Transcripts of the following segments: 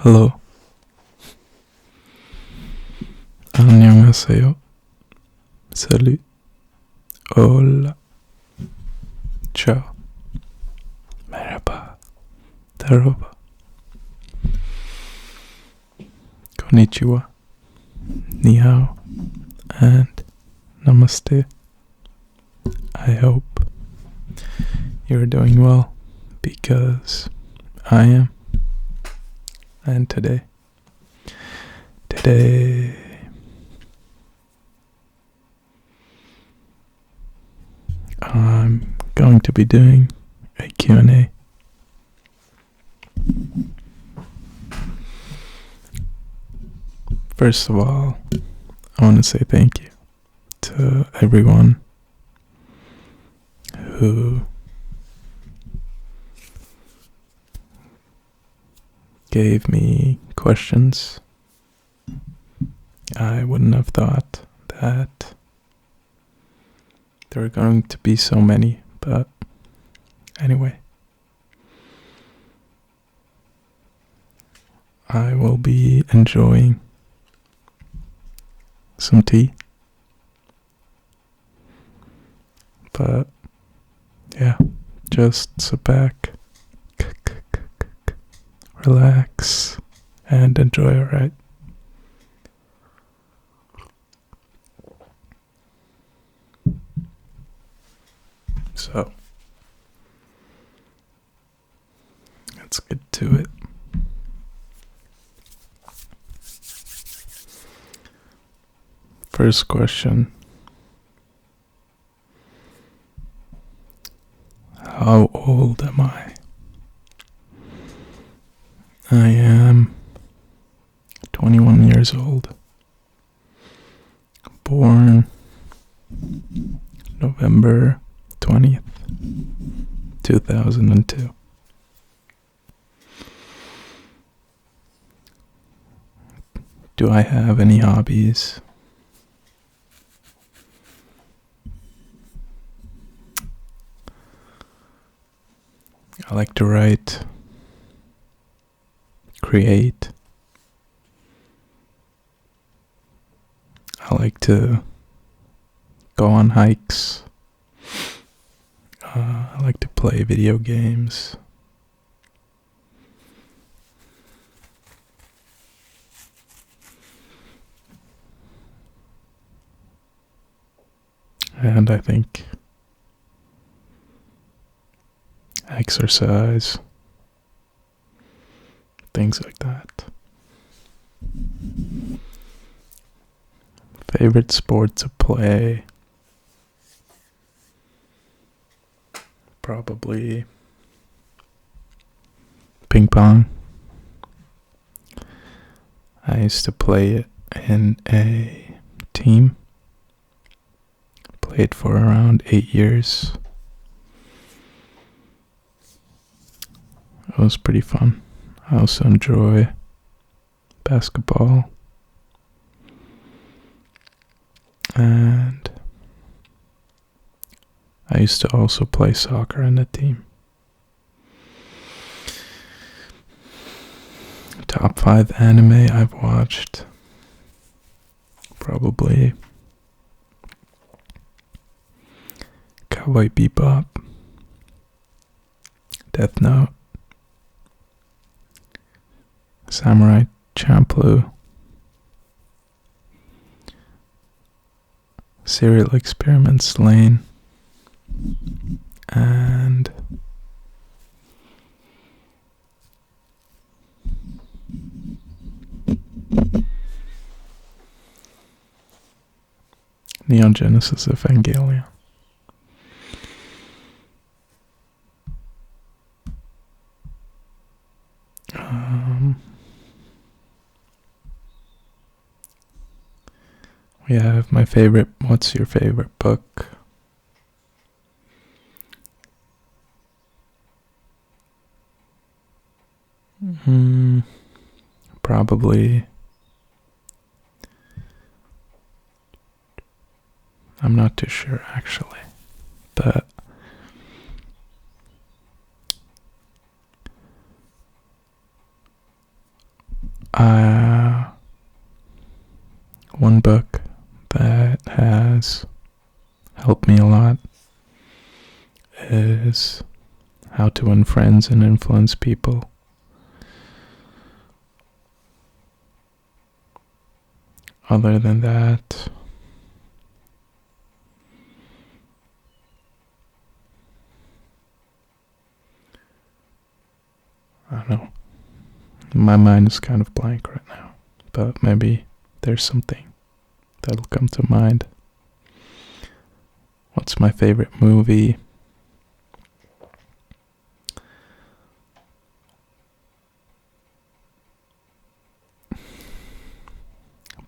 Hello. 안녕하세요. Salut. Hola. Ciao. Merhaba. Merhaba. Konnichiwa. Ni hao. And namaste. I hope you're doing well because I am. And today I'm going to be doing a Q&A. First of all, I want to say thank you to everyone who gave me questions. I wouldn't have thought that there are going to be so many, but anyway. I will be enjoying some tea. But yeah, just sit back, relax, and enjoy, alright? So, let's get to it. First question. How old am I? I am 21 years old. Born November 20th, 2002. Do I have any hobbies? I like to write, create. I like to go on hikes. I like to play video games. And I think exercise, things like that. Favorite sport to play? Probably ping pong. I used to play it in a team. Played for around 8 years. It was pretty fun. I also enjoy basketball. And I used to also play soccer in the team. Top 5 anime I've watched. Probably Cowboy Bebop, Death Note, Samurai Champloo, Serial Experiments Lane, and Neon Genesis Evangelion. We have my favorite. What's your favorite book? Probably. I'm not too sure actually, but one book that has helped me a lot is How to Win Friends and Influence People. Other than that, I don't know. My mind is kind of blank right now, but maybe there's something that'll come to mind. What's my favorite movie?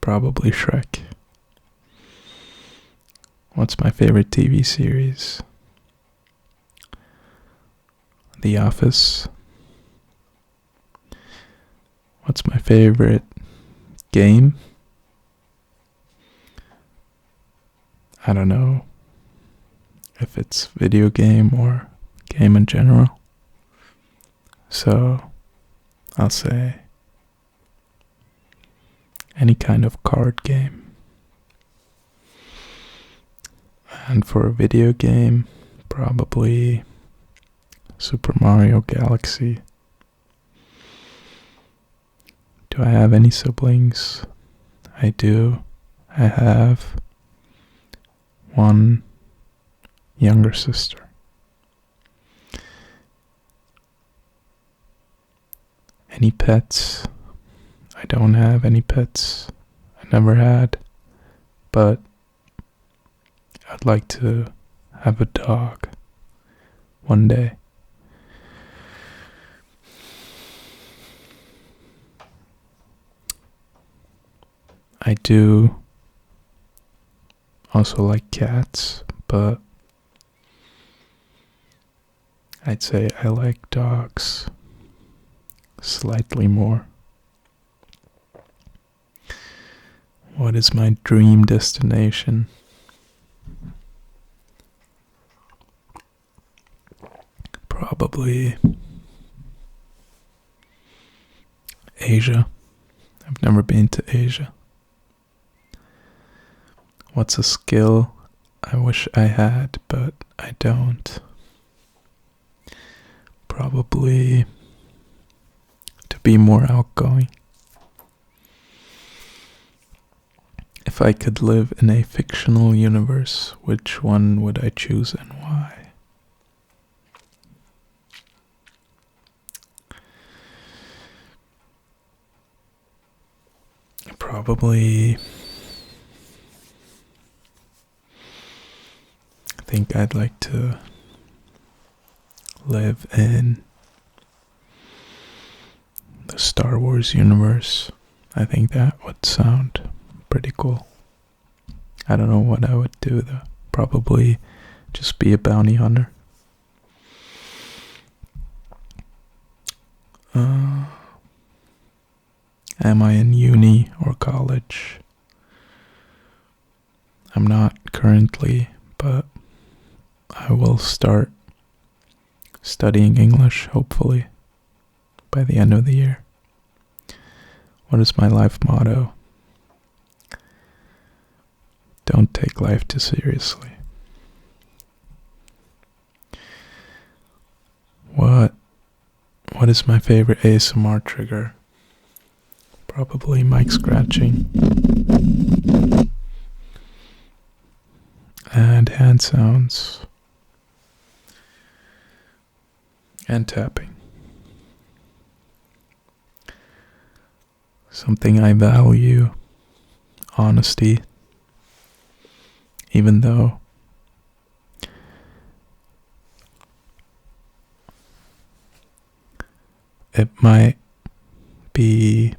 Probably Shrek. What's my favorite TV series? The Office. What's my favorite game? I don't know if it's video game or game in general. So I'll say any kind of card game. And for a video game, probably Super Mario Galaxy. Do I have any siblings? I do. I have one younger sister. Any pets? I don't have any pets. I never had. But I'd like to have a dog one day. I do also like cats, but I'd say I like dogs slightly more. What is my dream destination? Probably Asia. I've never been to Asia. What's a skill I wish I had, but I don't? Probably to be more outgoing. If I could live in a fictional universe, which one would I choose and why? Probably, I think I'd like to live in the Star Wars universe. I think that would sound pretty cool. I don't know what I would do though. Probably just be a bounty hunter. Am I in uni or college? I'm not currently, but I will start studying English, hopefully, by the end of the year. What is my life motto? Don't take life too seriously. What is my favorite ASMR trigger? Probably mic scratching and hand sounds and tapping. Something I value, honesty, even though it might be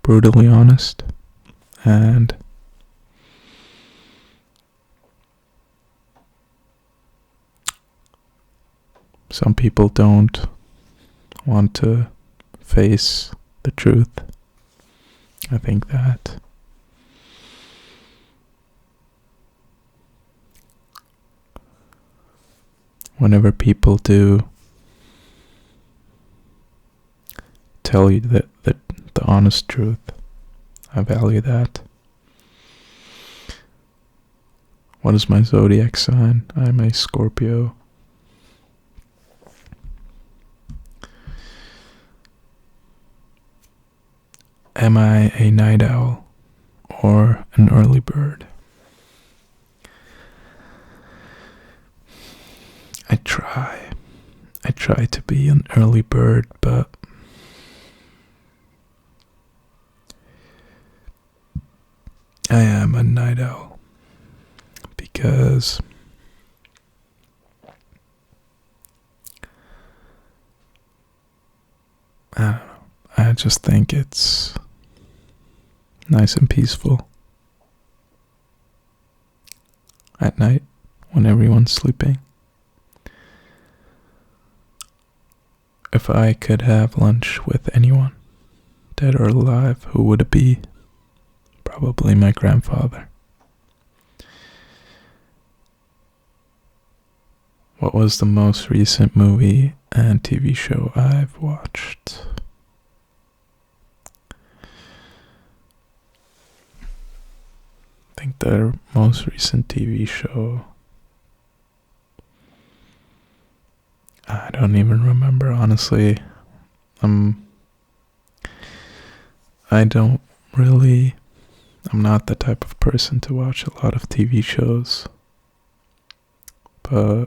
brutally honest, and some people don't want to face the truth. I think that whenever people do tell you the honest truth, I value that. What is my zodiac sign? I'm a Scorpio. Am I a night owl or an early bird? I try to be an early bird, but I am a night owl because I don't know. I just think it's nice and peaceful at night when everyone's sleeping. If I could have lunch with anyone, dead or alive, who would it be? Probably my grandfather. What was the most recent movie and TV show I've watched? I think the most recent TV show, I don't even remember, honestly. I don't really, I'm not the type of person to watch a lot of TV shows, but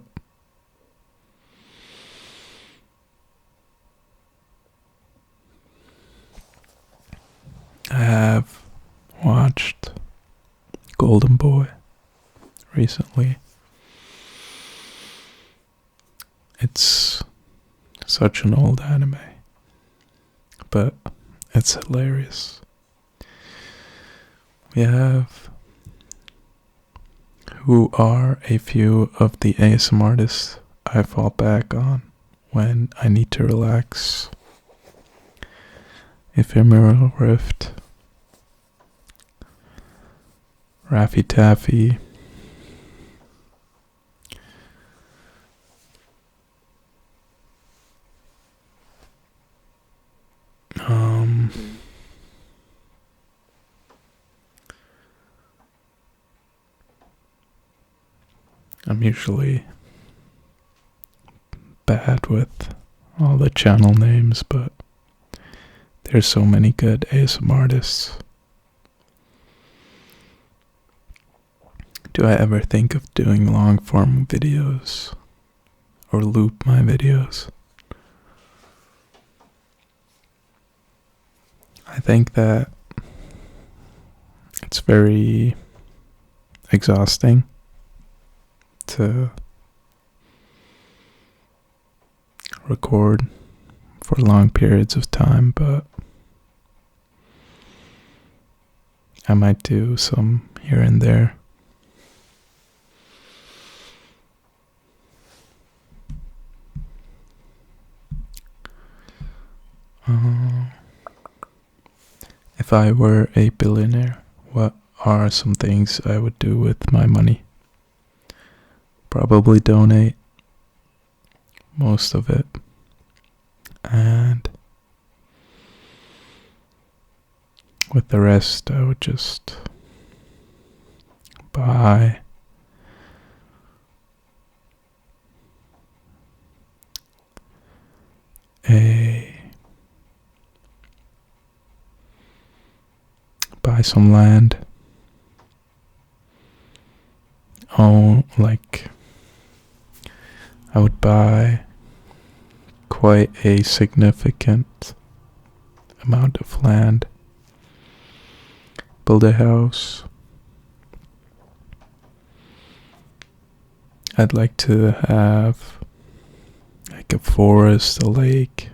I have watched Golden Boy recently. It's such an old anime, but it's hilarious. We have who are a few of the ASM artists I fall back on when I need to relax. Ephemeral Rift, Raffy Taffy, I'm usually bad with all the channel names, but there's so many good ASM artists. Do I ever think of doing long form videos or loop my videos? I think that it's very exhausting to record for long periods of time, but I might do some here and there. If I were a billionaire, what are some things I would do with my money? Probably donate most of it, and with the rest I would just buy some land. I would buy quite a significant amount of land, build a house. I'd like to have like a forest, a lake,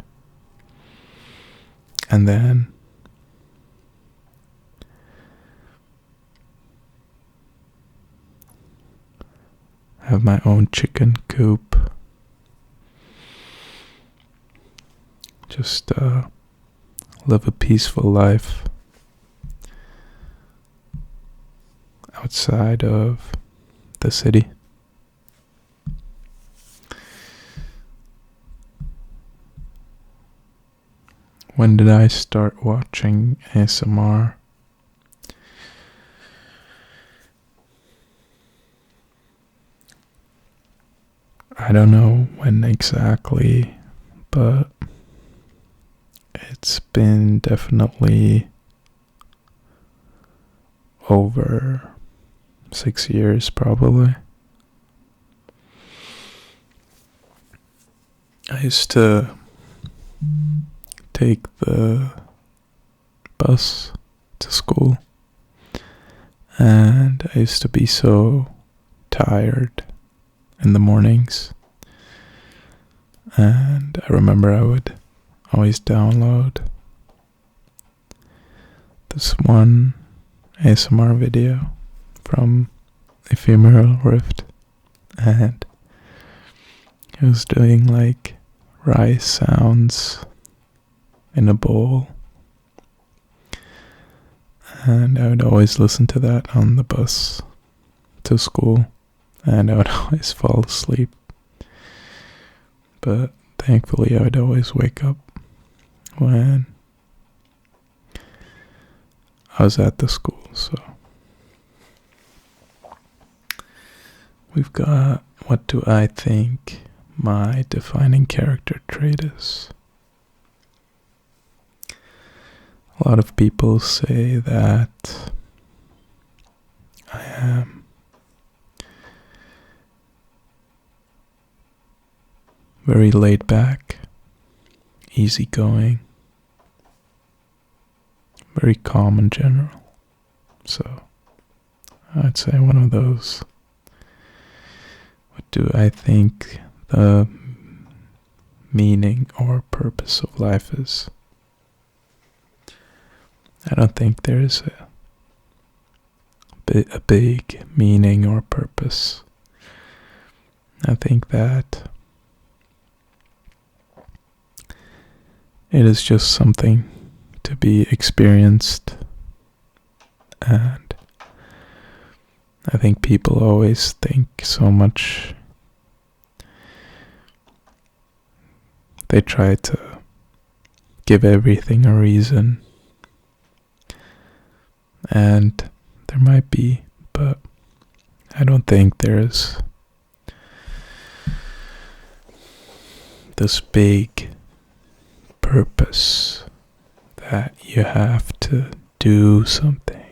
and then have my own chicken coop. Just live a peaceful life outside of the city. When did I start watching ASMR? I don't know when exactly, but it's been definitely over 6 years probably. I used to take the bus to school, and I used to be so tired in the mornings, and I remember I would always download this one ASMR video from Ephemeral Rift, and it was doing like rice sounds in a bowl, and I would always listen to that on the bus to school, and I would always fall asleep, but thankfully I would always wake up when I was at the school. So we've got, what do I think my defining character trait is? A lot of people say that I am very laid back, easygoing, very calm in general. So I'd say one of those. What do I think the meaning or purpose of life is? I don't think there's a big meaning or purpose. I think that it is just something to be experienced, and I think people always think so much. They try to give everything a reason, and there might be, but I don't think there's this big purpose that you have to do something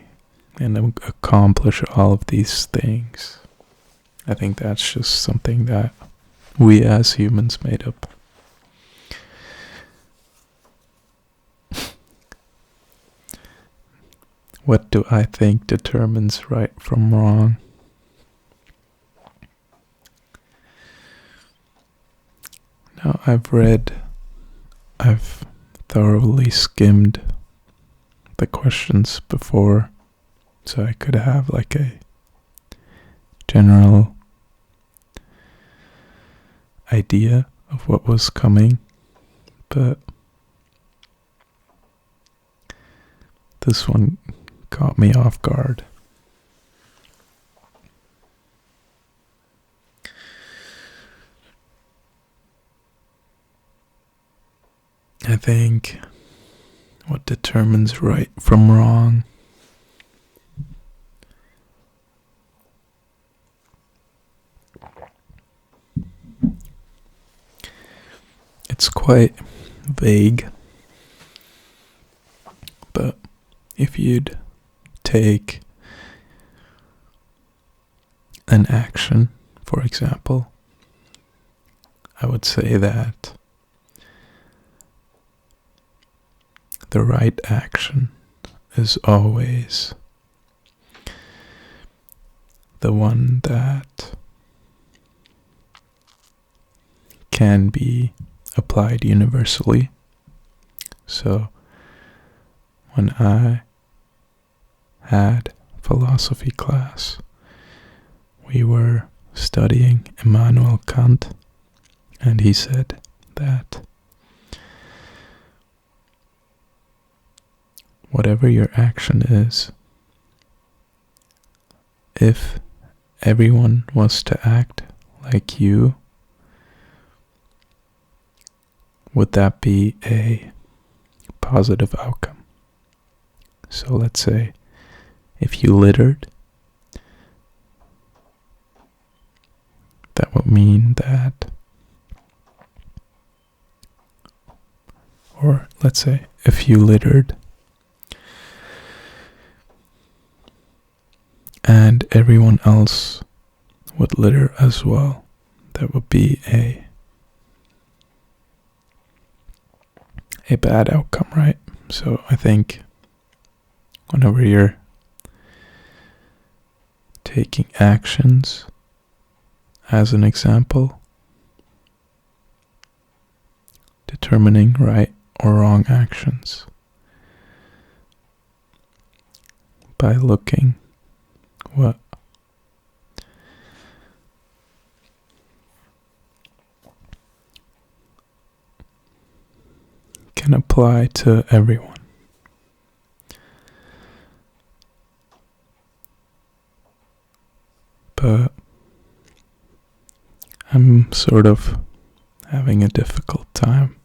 and accomplish all of these things. I think that's just something that we as humans made up. What do I think determines right from wrong? Now, I've thoroughly skimmed the questions before, so I could have like a general idea of what was coming, but this one caught me off guard. I think what determines right from wrong it's quite vague, but if you'd take an action, for example, I would say that the right action is always the one that can be applied universally. So when I had philosophy class, we were studying Immanuel Kant, and he said that whatever your action is, if everyone was to act like you, would that be a positive outcome? So let's say if you littered, that would mean that, or let's say if you littered and everyone else would litter as well, that would be a bad outcome, right? So I think whenever you're taking actions as an example, determining right or wrong actions by looking what can apply to everyone. But I'm sort of having a difficult time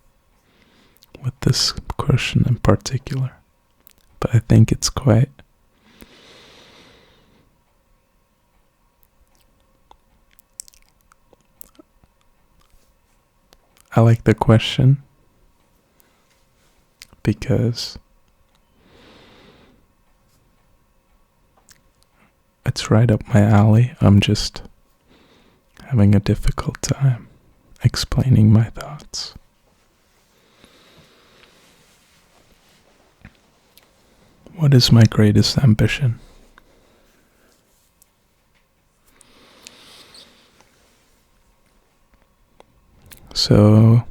with this question in particular. But I think it's quite I like the question because it's right up my alley. I'm just having a difficult time explaining my thoughts. What is my greatest ambition? So,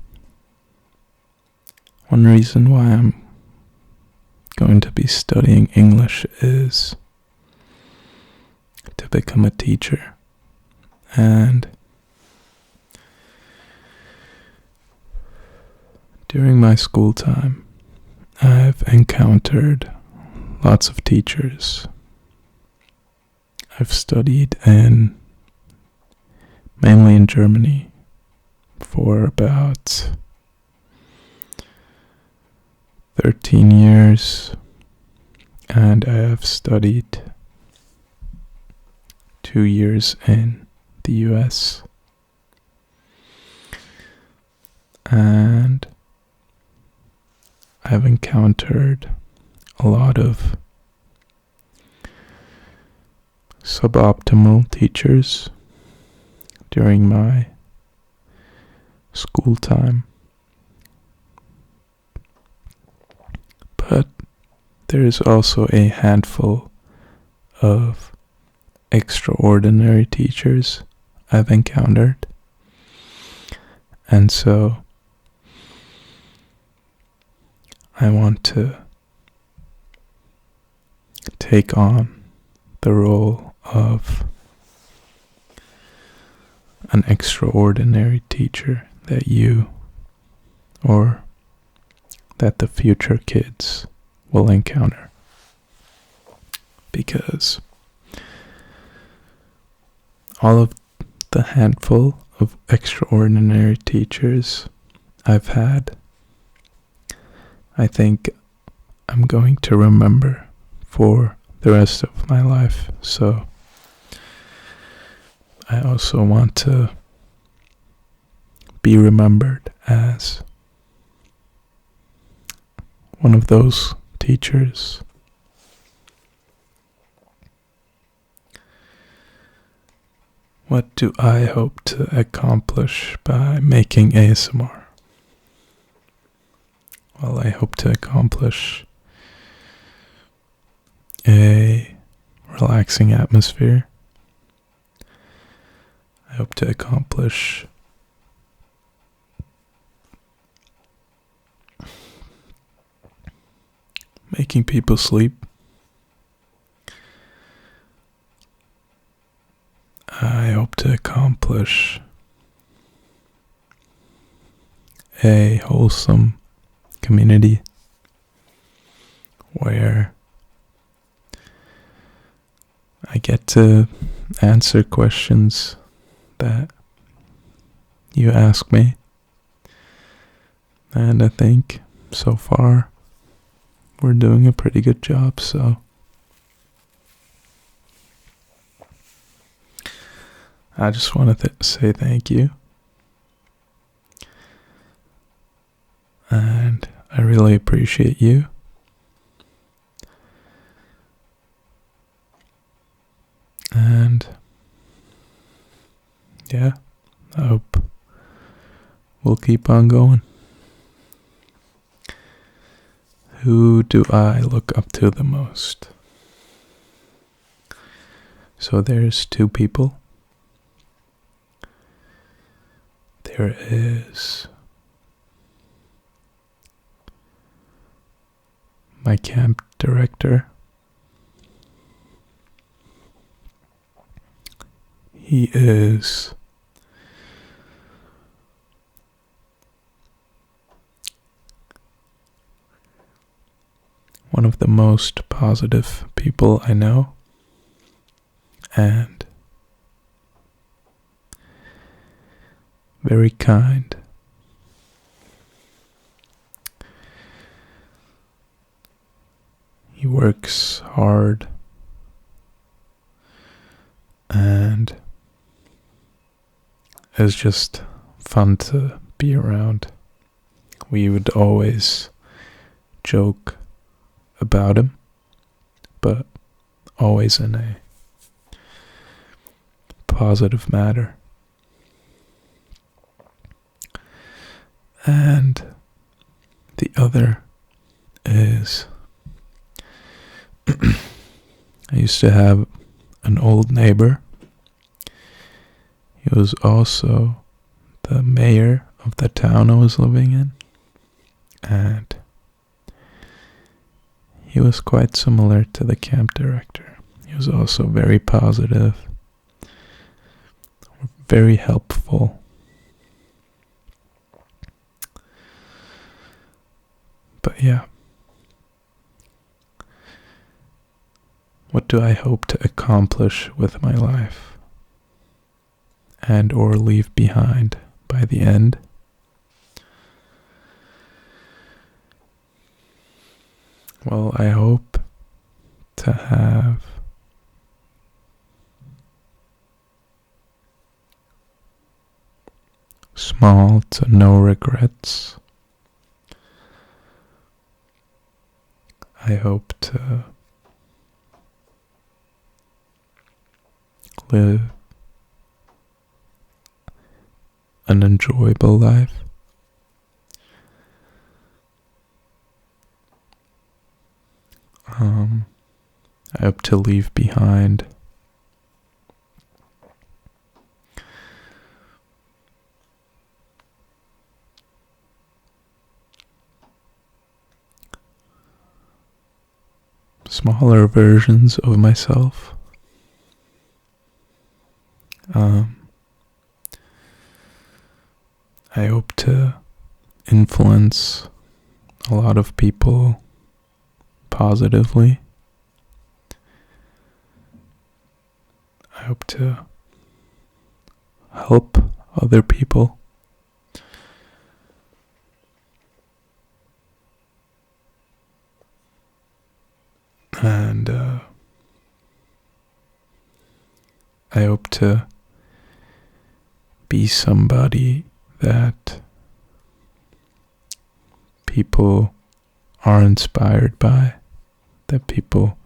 one reason why I'm going to be studying English is to become a teacher. And during my school time, I've encountered lots of teachers. I've studied mainly in Germany for about 13 years, and I have studied 2 years in the US. And I've encountered a lot of suboptimal teachers during my school time. But there is also a handful of extraordinary teachers I've encountered. And so I want to take on the role of an extraordinary teacher that you or that the future kids will encounter. Because all of the handful of extraordinary teachers I've had, I think I'm going to remember for the rest of my life. So I also want to be remembered as one of those teachers. What do I hope to accomplish by making ASMR? Well, I hope to accomplish a relaxing atmosphere. I hope to accomplish making people sleep. I hope to accomplish a wholesome community where I get to answer questions that you ask me. And I think so far we're doing a pretty good job, so I just want to say thank you. And I really appreciate you. And yeah, I hope we'll keep on going. Who do I look up to the most? So there's two people. There is my camp director. He is one of the most positive people I know, and very kind. He works hard, and it's just fun to be around. We would always joke about him, but always in a positive manner. And the other is I used to have an old neighbor. He was also the mayor of the town I was living in, and he was quite similar to the camp director. He was also very positive, very helpful. But yeah, what do I hope to accomplish with my life and or leave behind by the end? Well, I hope to have small to no regrets. I hope to live an enjoyable life. I hope to leave behind smaller versions of myself. I hope to influence a lot of people positively. I hope to help other people. And I hope to be somebody that people are inspired by, that people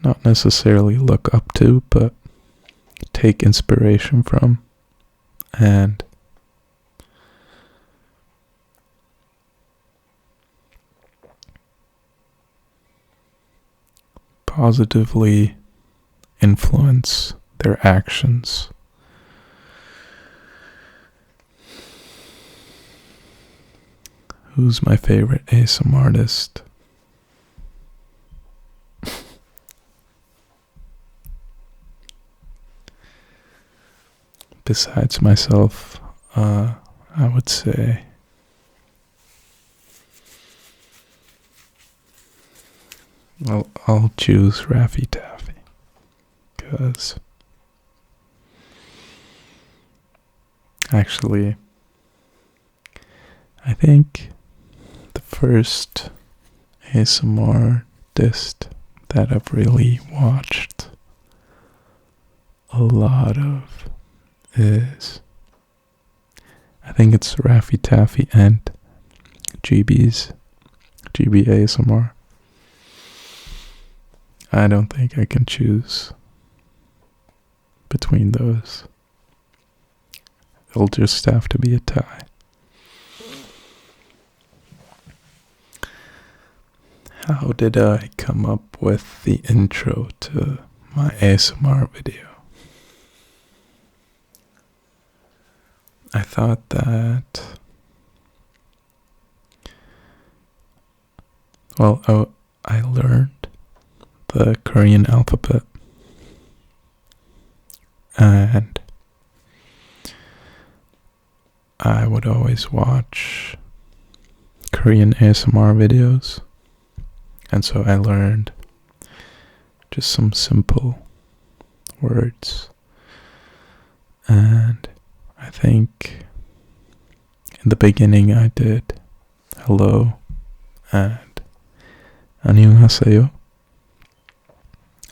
not necessarily look up to, but take inspiration from, and positively influence their actions. Who's my favorite ASMR artist? Besides myself, I would say I'll choose Raffy Taffy, because actually I think the first ASMR artist that I've really watched a lot of is, I think it's Raffy Taffy and GB ASMR. I don't think I can choose between those. It'll just have to be a tie. How did I come up with the intro to my ASMR video? I thought that, I learned the Korean alphabet, and I would always watch Korean ASMR videos, and so I learned just some simple words. And I think in the beginning I did hello and 안녕하세요,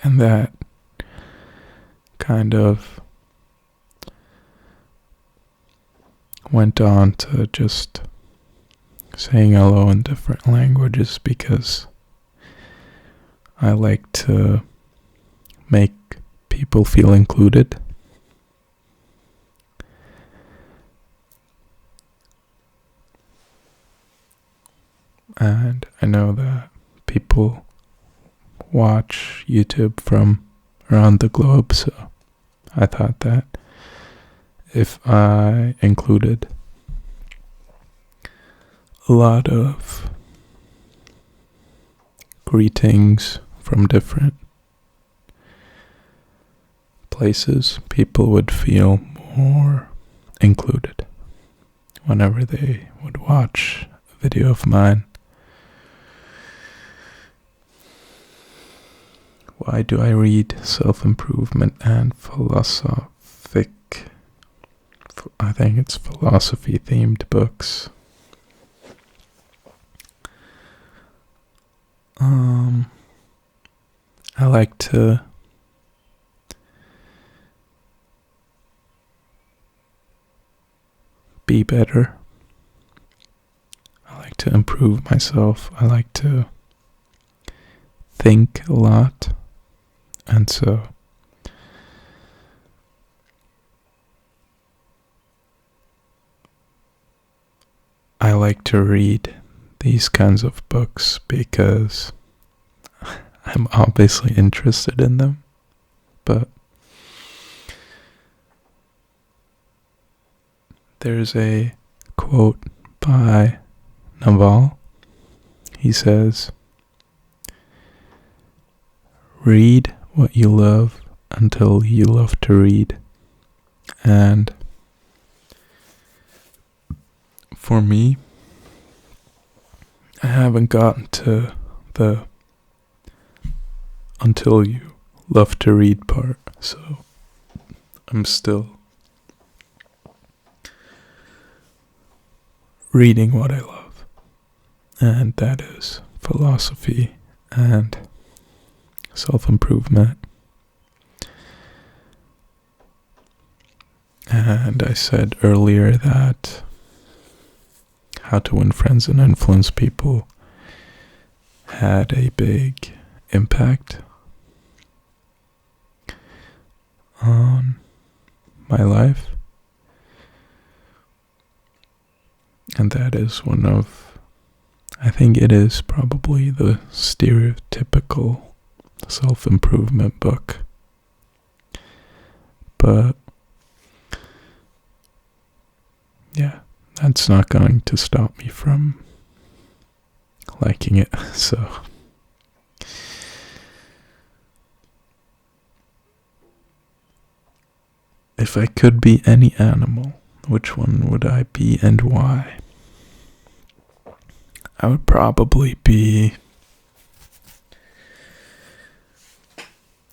and that kind of went on to just saying hello in different languages because I like to make people feel included. And I know that people watch YouTube from around the globe, so I thought that if I included a lot of greetings from different places, people would feel more included whenever they would watch a video of mine. Why do I read self-improvement and philosophic, I think it's philosophy-themed books? I like to be better. I like to improve myself. I like to think a lot. And so I like to read these kinds of books because I'm obviously interested in them, but there's a quote by Naval. He says, "Read what you love until you love to read." And for me, I haven't gotten to the until you love to read part, so I'm still reading what I love, and that is philosophy and self-improvement. And I said earlier that How to Win Friends and Influence People had a big impact on my life, and that is one of, I think it is probably the stereotypical self-improvement book, but yeah, that's not going to stop me from liking it. So if I could be any animal, which one would I be and why? I would probably be,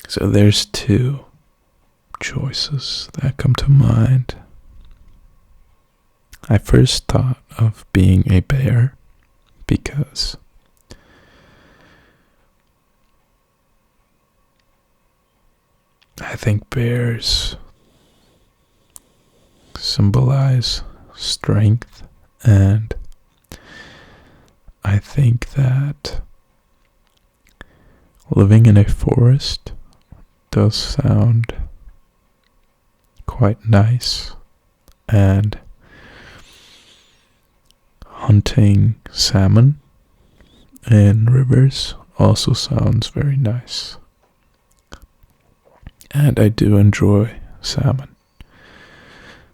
so there's two choices that come to mind. I first thought of being a bear because I think bears symbolize strength, and I think that living in a forest does sound quite nice, and hunting salmon in rivers also sounds very nice. And I do enjoy salmon.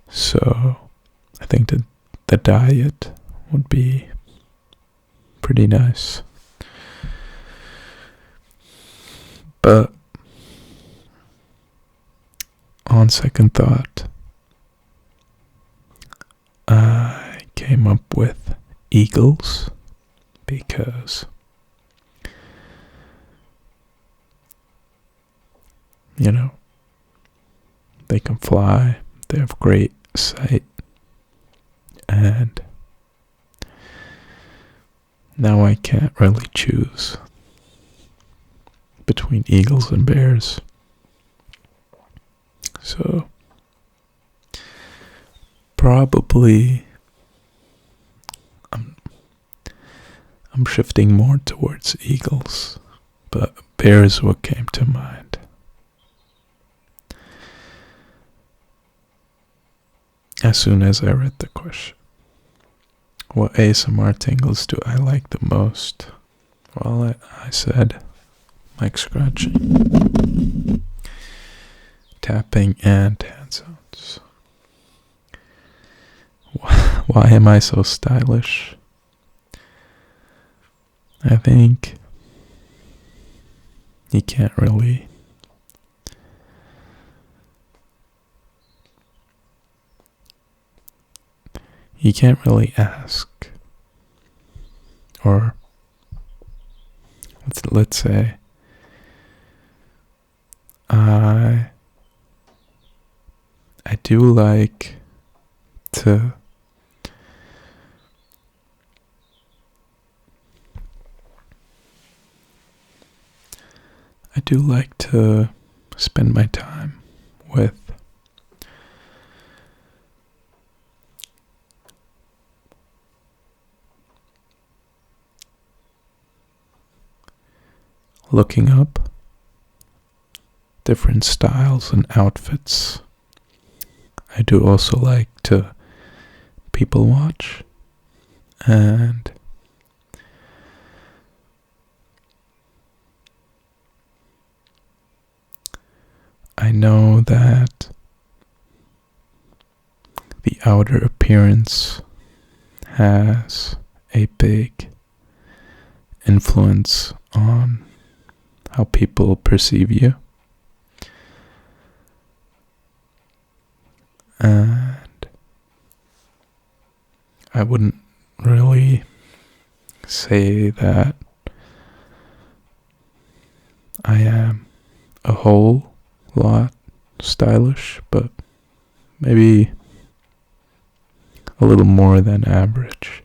So I think that the diet would be pretty nice. But on second thought, I came up with eagles because, you know, they can fly, they have great sight, and now I can't really choose between eagles and bears. So probably I'm shifting more towards eagles, but bears what came to mind. As soon as I read the question. What ASMR tingles do I like the most? Well, I said mic scratching, tapping, and hand sounds. Why am I so stylish? I think you can't really ask, or let's say I do like to spend my time with looking up different styles and outfits. I do also like to people watch, and I know that the outer appearance has a big influence on how people perceive you. And I wouldn't really say that I am a whole lot stylish, but maybe a little more than average.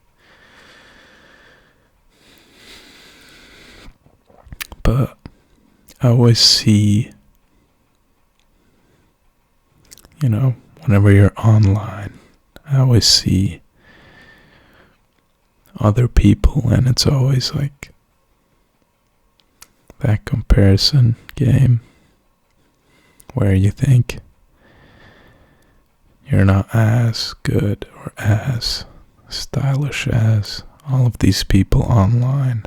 But I always see, whenever you're online, I always see other people, and it's always like that comparison game where you think you're not as good or as stylish as all of these people online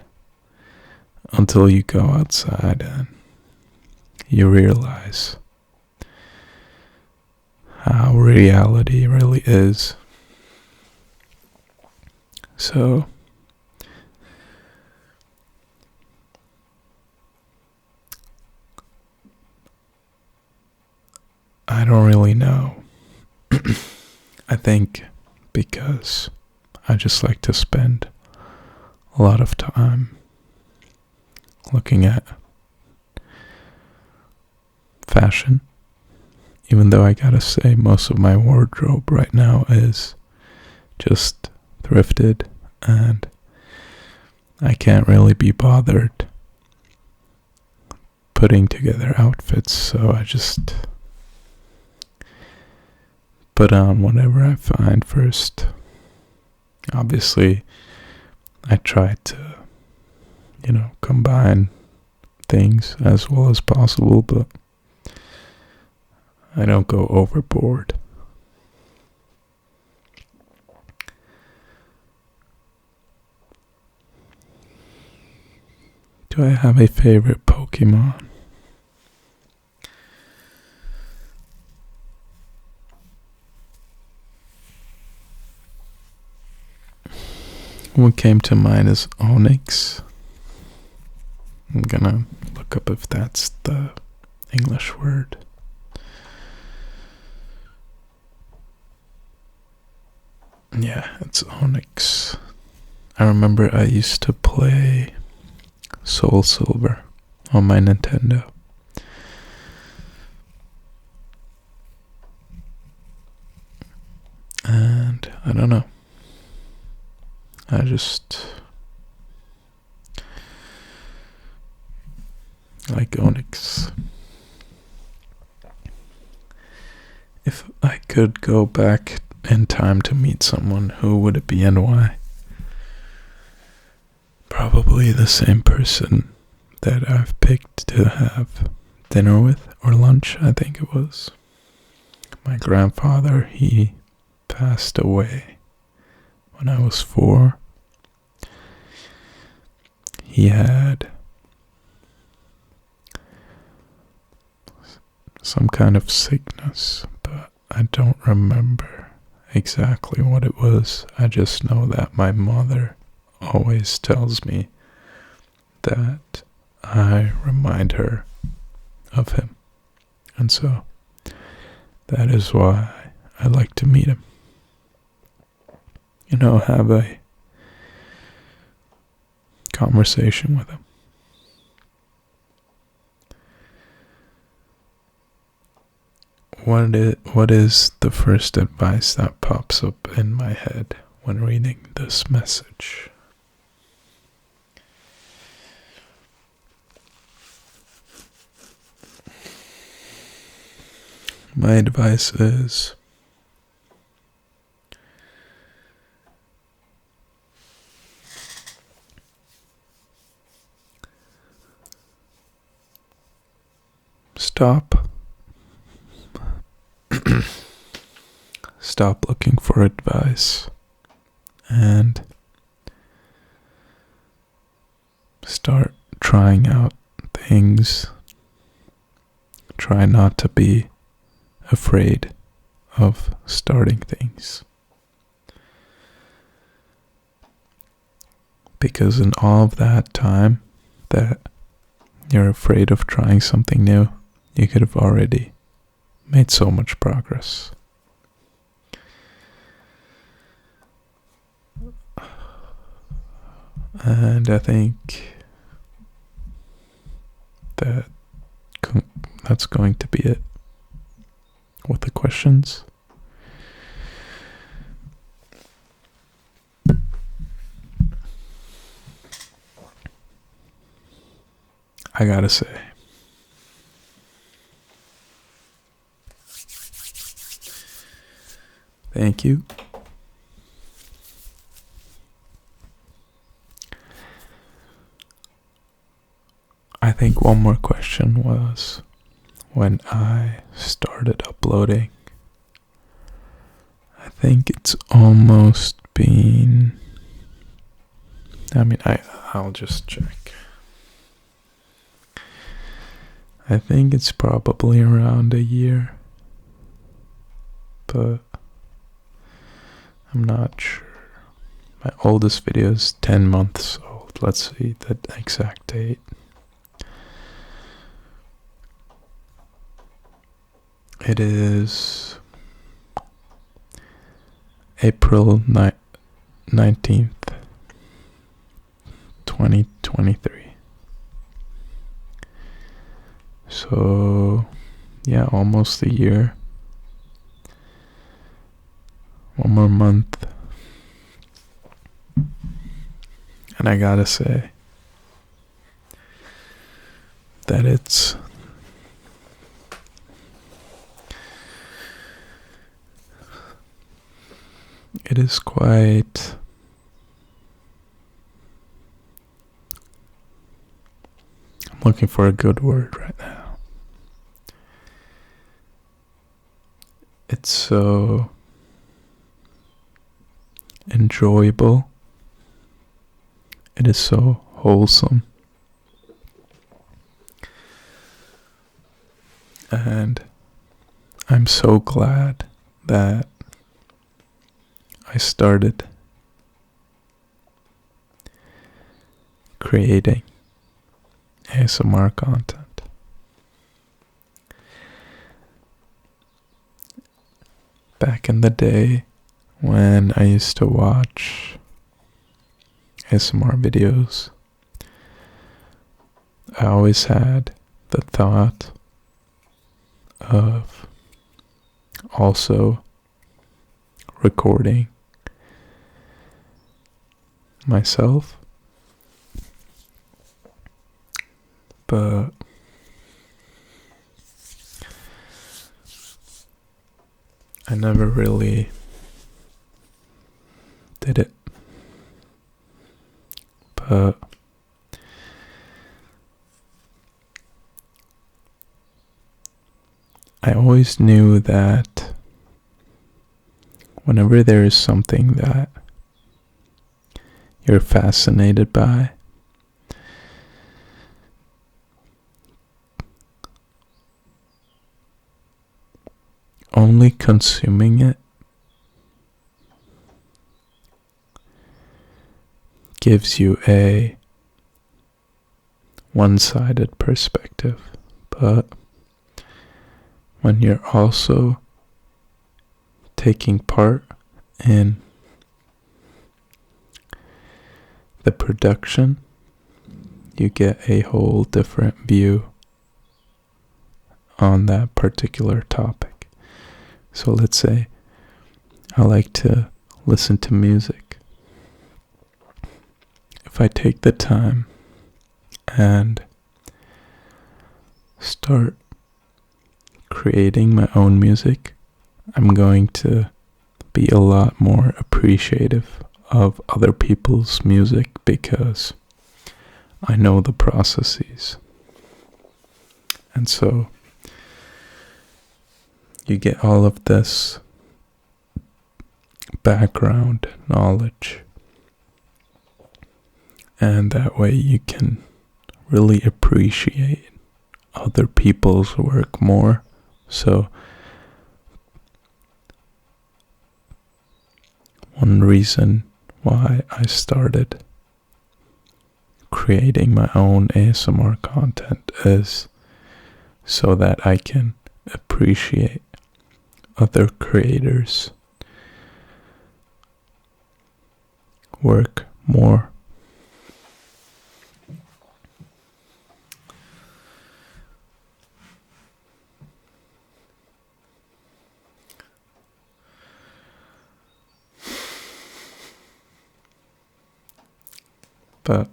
until you go outside and you realize how reality really is. So I don't really know. I think because I just like to spend a lot of time looking at fashion, even though I gotta say most of my wardrobe right now is just thrifted, and I can't really be bothered putting together outfits, so I just put on whatever I find first. Obviously, I try to, combine things as well as possible, but I don't go overboard. Do I have a favorite Pokemon? What came to mind is Onyx. I'm gonna look up if that's the English word. Yeah, it's Onyx. I remember I used to play Soul Silver on my Nintendo. And I don't know. I just like Onyx. If I could go back in time to meet someone, who would it be and why? Probably the same person that I've picked to have dinner with, or lunch, I think it was. My grandfather, he passed away when I was 4. He had some kind of sickness, but I don't remember exactly what it was. I just know that my mother always tells me that I remind her of him. And so that is why I like to meet him. Have a conversation with him. What is the first advice that pops up in my head when reading this message? My advice is stop looking for advice and start trying out things. Try not to be afraid of starting things, because in all of that time that you're afraid of trying something new, you could have already made so much progress. And I think that's going to be it with the questions. I gotta say, thank you. I think one more question was when I started uploading. I think it's almost been, I'll just check. I think it's probably around a year, but I'm not sure. My oldest video is 10 months old. Let's see the exact date. It is April 19th, 2023. So, yeah, almost a year. One more month. And I gotta say, that it is quite I'm looking for a good word right now. It's so enjoyable. It is so wholesome. And I'm so glad that I started creating ASMR content. Back in the day when I used to watch ASMR videos, I always had the thought of also recording myself, but I never really did it. But I always knew that whenever there is something that you're fascinated by, only consuming it gives you a one-sided perspective. But when you're also taking part in the production, you get a whole different view on that particular topic. So let's say I like to listen to music. If I take the time and start creating my own music, I'm going to be a lot more appreciative of other people's music because I know the processes. And so you get all of this background knowledge, and that way you can really appreciate other people's work more. So one reason why I started creating my own ASMR content is so that I can appreciate other creators' work more. But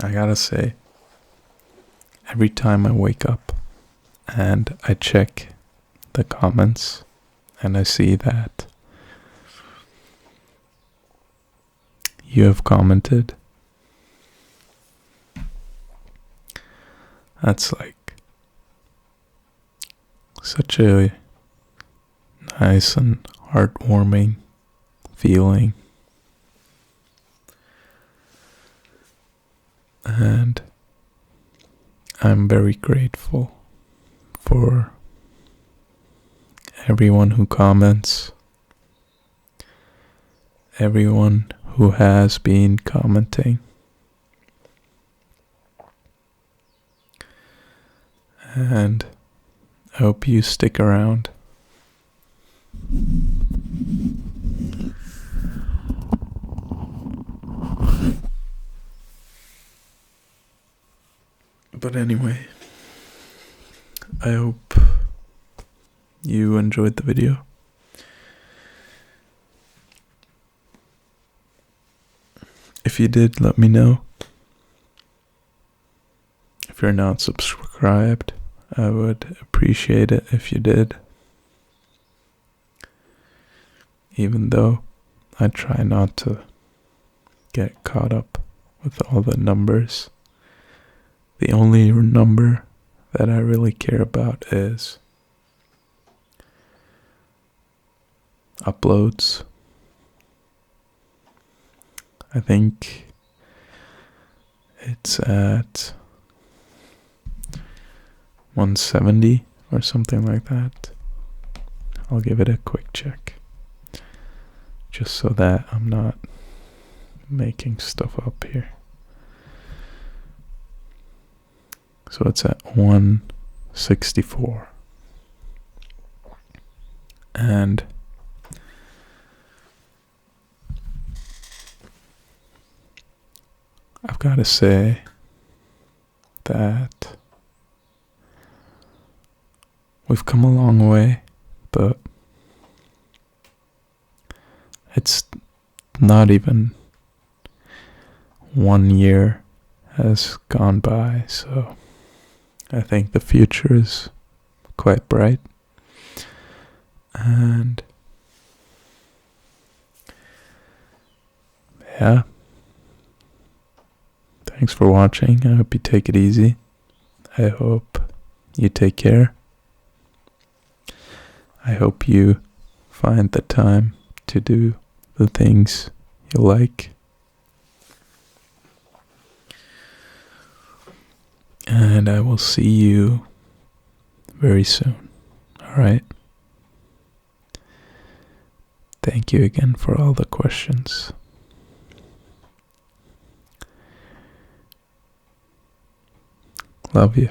I gotta say, every time I wake up and I check the comments and I see that you have commented, that's like such a nice and heartwarming feeling. And I'm very grateful for everyone who comments, everyone who has been commenting, and I hope you stick around. But anyway, I hope you enjoyed the video. If you did, let me know. If you're not subscribed, I would appreciate it if you did. Even though I try not to get caught up with all the numbers. The only number that I really care about is uploads. I think it's at 170 or something like that. I'll give it a quick check, just so that I'm not making stuff up here. So it's at 164. And I've got to say that we've come a long way, but it's not even 1 year has gone by, so I think the future is quite bright. And yeah, thanks for watching. I hope you take it easy. I hope you take care. I hope you find the time to do the things you like. And I will see you very soon. Alright? Thank you again for all the questions. Love you.